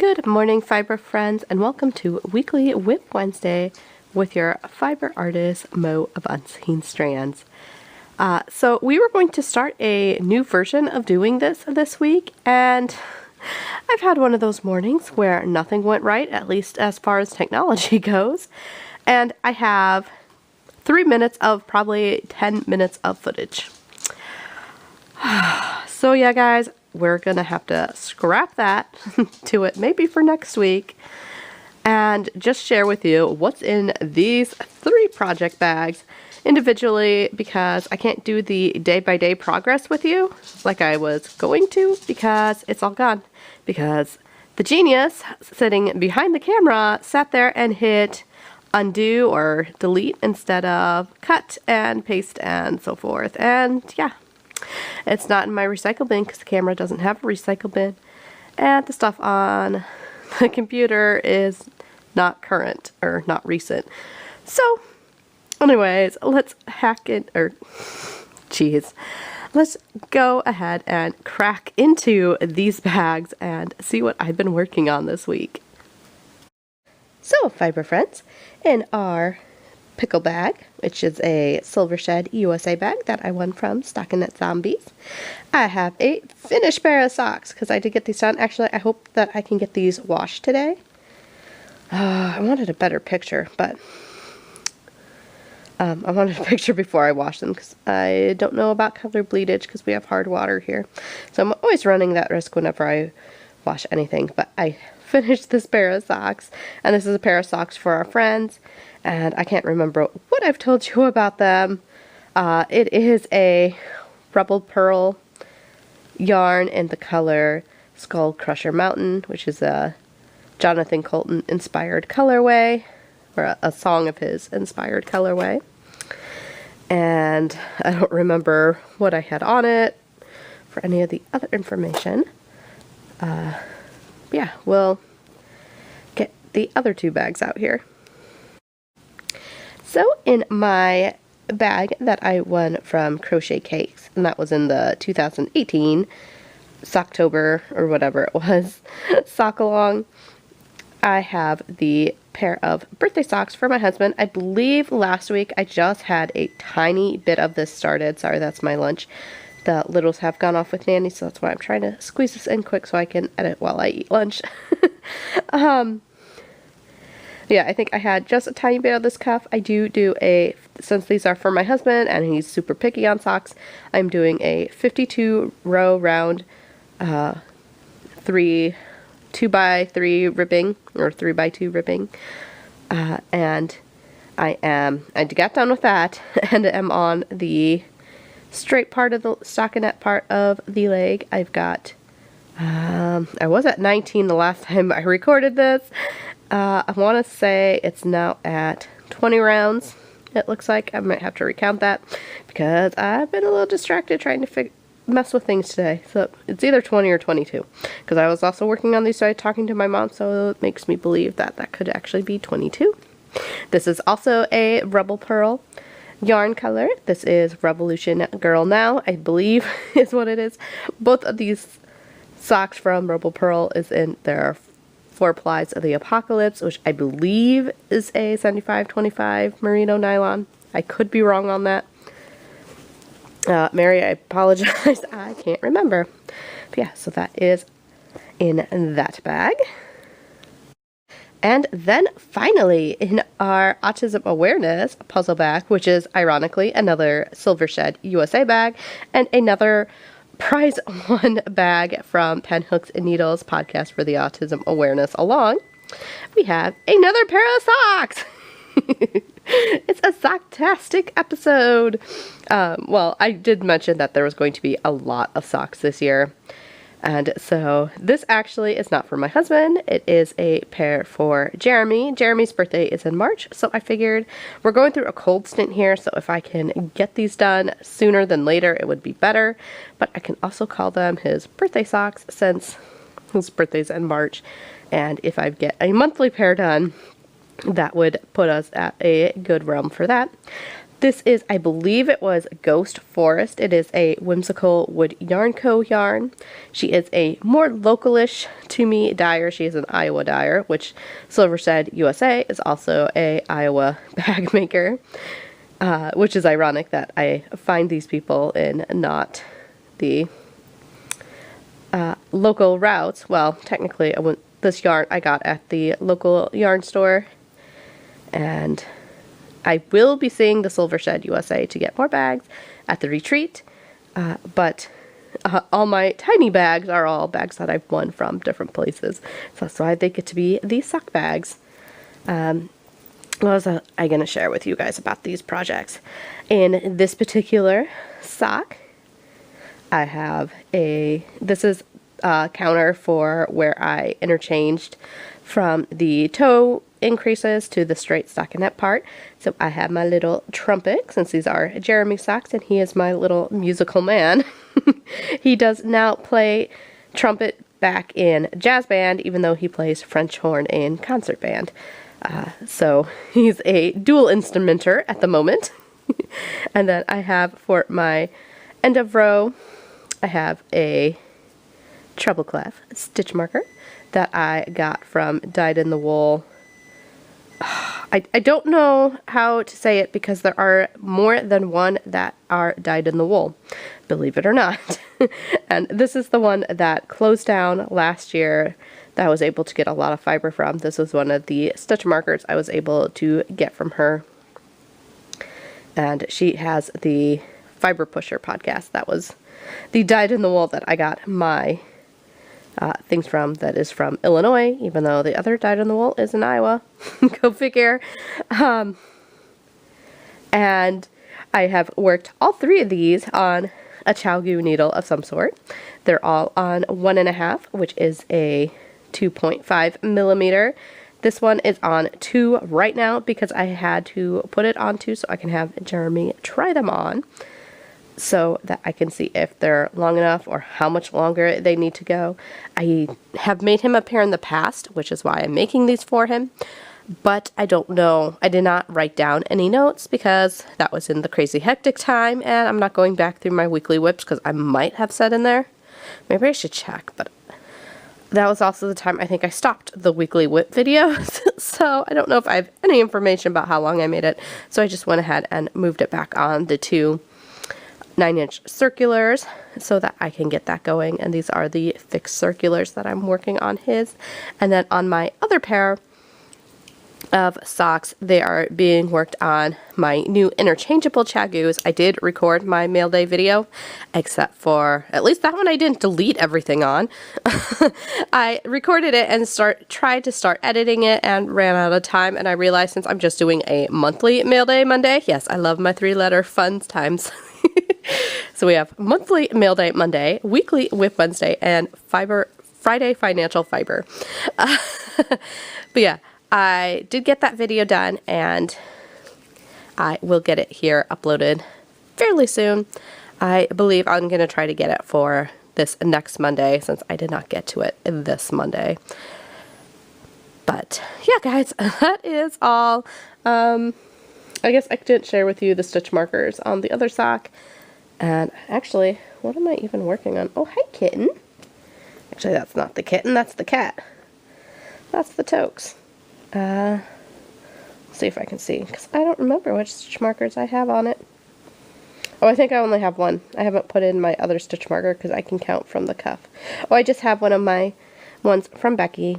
Good morning, fiber friends, and welcome to Weekly Wip Wednesday with your fiber artist, Mo of Unseen Strands. So we were going to start a new version of doing this week, and I've had one of those mornings where nothing went right, at least as far as technology goes, and I have 3 minutes of probably 10 minutes of footage. So yeah, guys, we're gonna have to scrap that to it maybe for next week and just share with you what's in these 3 project bags individually, because I can't do the day-by-day progress with you like I was going to because it's all gone, because the genius sitting behind the camera sat there and hit undo or delete instead of cut and paste and so forth. And yeah, it's not in my recycle bin because the camera doesn't have a recycle bin, and the stuff on the computer is not current or not recent. So anyways, let's hack it, or let's go ahead and crack into these bags and see what I've been working on this week. So fiber friends, in our pickle bag, which is a Silver Shed USA bag that I won from Stockinette Zombies, I have a finished pair of socks because I did get these done. Actually, I hope that I can get these washed today. I wanted a better picture, but I wanted a picture before I wash them because I don't know about color bleedage because we have hard water here. So I'm always running that risk whenever I wash anything. But I finished this pair of socks, and this is a pair of socks for our friends, and I can't remember what I've told you about them. It is a RebelPurl yarn in the color Skull Crusher Mountain, which is a Jonathan Colton inspired colorway, or a song of his inspired colorway. And I don't remember what I had on it for any of the other information. Yeah, we'll get the other 2 bags out here. So in my bag that I won from Crochet Cakes, and that was in the 2018 Socktober or whatever it was, sock along, I have the pair of birthday socks for my husband. I believe last week I just had a tiny bit of this started. Sorry, that's my lunch. The littles have gone off with Nanny, so that's why I'm trying to squeeze this in quick so I can edit while I eat lunch. Yeah, I think I had just a tiny bit of this cuff. I do a, since these are for my husband and he's super picky on socks, I'm doing a 52 row round 2x3 ribbing, or 3x2 ribbing, and I got done with that and am on the straight part of the stockinette part of the leg. I've got I was at 19 the last time I recorded this. I want to say it's now at 20 rounds. It looks like I might have to recount that because I've been a little distracted trying to mess with things today. So it's either 20 or 22 because I was also working on these, so I was talking to my mom, so it makes me believe that that could actually be 22. This is also a RebelPurl yarn color. This is Revolution Girl Now, I believe is what it is. Both of these socks from RebelPurl is in their 4 plies of the Apocalypse, which I believe is a 75-25 merino nylon. I could be wrong on that. Mary, I apologize. I can't remember. But yeah, so that is in that bag. And then finally, in our Autism Awareness puzzle bag, which is ironically another Silver Shed USA bag and another prize one bag from Pen Hooks and Needles podcast for the Autism Awareness along, we have another pair of socks. It's a Socktastic episode. Well, I did mention that there was going to be a lot of socks this year. And so this actually is not for my husband. It is a pair for Jeremy. Jeremy's birthday is in March, so I figured we're going through a cold stint here, so if I can get these done sooner than later, it would be better. But I can also call them his birthday socks since his birthday's in March. And if I get a monthly pair done, that would put us at a good realm for that. This is, I believe it was Ghost Forest. It is a Whimsical Wood Yarn Co. yarn. She is a more localish to me dyer. She is an Iowa dyer, which Silverstead USA is also a Iowa bag maker, which is ironic that I find these people in not the local routes. Well, technically, this yarn I got at the local yarn store, and I will be seeing the Silvershed USA to get more bags at the retreat, but all my tiny bags are all bags that I've won from different places, so that's why they get to be these sock bags. What was I going to share with you guys about these projects? In this particular sock, I have this is a counter for where I interchanged from the toe increases to the straight stockinette part. So I have my little trumpet, since these are Jeremy socks and he is my little musical man. He does now play trumpet back in jazz band, even though he plays French horn in concert band. So he's a dual instrumenter at the moment. And then I have for my end of row, I have a treble clef stitch marker that I got from Dyed in the Wool. I don't know how to say it because there are more than one that are dyed in the wool, believe it or not. And this is the one that closed down last year that I was able to get a lot of fiber from. This was one of the stitch markers I was able to get from her. And she has the Fiber Pusher podcast. That was the dyed in the wool that I got my things from, that is from Illinois, even though the other dyed in the wool is in Iowa. Go figure. And I have worked all three of these on a Chalgu needle of some sort. They're all on 1.5, which is a 2.5 millimeter. This one is on 2 right now because I had to put it on 2 so I can have Jeremy try them on, so that I can see if they're long enough or how much longer they need to go. I have made him a pair in the past, which is why I'm making these for him, but I don't know. I did not write down any notes because that was in the crazy hectic time, and I'm not going back through my weekly whips because I might have said in there. Maybe I should check, but that was also the time I think I stopped the weekly whip videos, so I don't know if I have any information about how long I made it, so I just went ahead and moved it back on the 2 9-inch circulars so that I can get that going. And these are the fixed circulars that I'm working on his. And then on my other pair of socks, they are being worked on my new interchangeable Chagus. I did record my mail day video, except for, at least that one I didn't delete everything on. I recorded it and tried to start editing it and ran out of time, and I realized since I'm just doing a monthly mail day Monday, yes, I love my 3-letter fun times. So we have monthly mail day Monday, weekly whip Wednesday, and Friday financial fiber. But yeah, I did get that video done, and I will get it here uploaded fairly soon. I believe I'm going to try to get it for this next Monday, since I did not get to it this Monday. But yeah, guys, that is all. I guess I didn't share with you the stitch markers on the other sock. And actually, what am I even working on? Oh, hi, kitten. Actually, that's not the kitten, that's the cat. That's the Tokes. Let's see if I can see, because I don't remember which stitch markers I have on it. Oh, I think I only have one. I haven't put in my other stitch marker because I can count from the cuff. Oh, I just have one of my ones from Becky,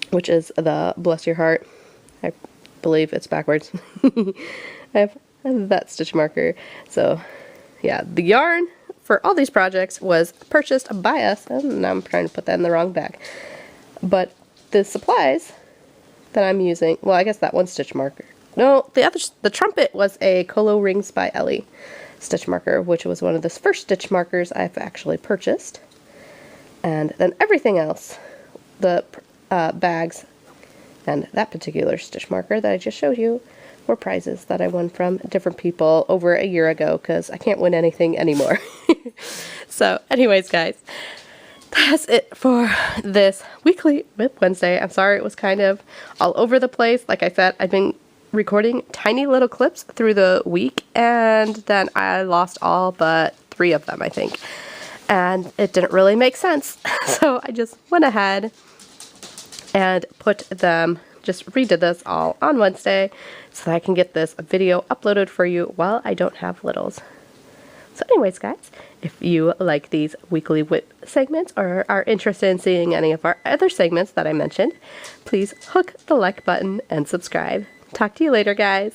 which is the Bless Your Heart. I believe it's backwards. I have that stitch marker. So yeah, the yarn for all these projects was purchased by us, and now I'm trying to put that in the wrong bag. But the supplies that I'm using, well, I guess that one stitch marker. No, the trumpet was a Colo Rings by Ellie stitch marker, which was one of the first stitch markers I've actually purchased. And then everything else, the bags and that particular stitch marker that I just showed you, were prizes that I won from different people over a year ago, because I can't win anything anymore. So anyways, guys, that's it for this weekly Whip Wednesday. I'm sorry it was kind of all over the place. Like I said, I've been recording tiny little clips through the week, and then I lost all but 3 of them, I think. And it didn't really make sense. So I just went ahead and just redid this all on Wednesday so that I can get this video uploaded for you while I don't have littles. So anyways, guys, if you like these weekly whip segments or are interested in seeing any of our other segments that I mentioned, please hook the like button and subscribe. Talk to you later, guys.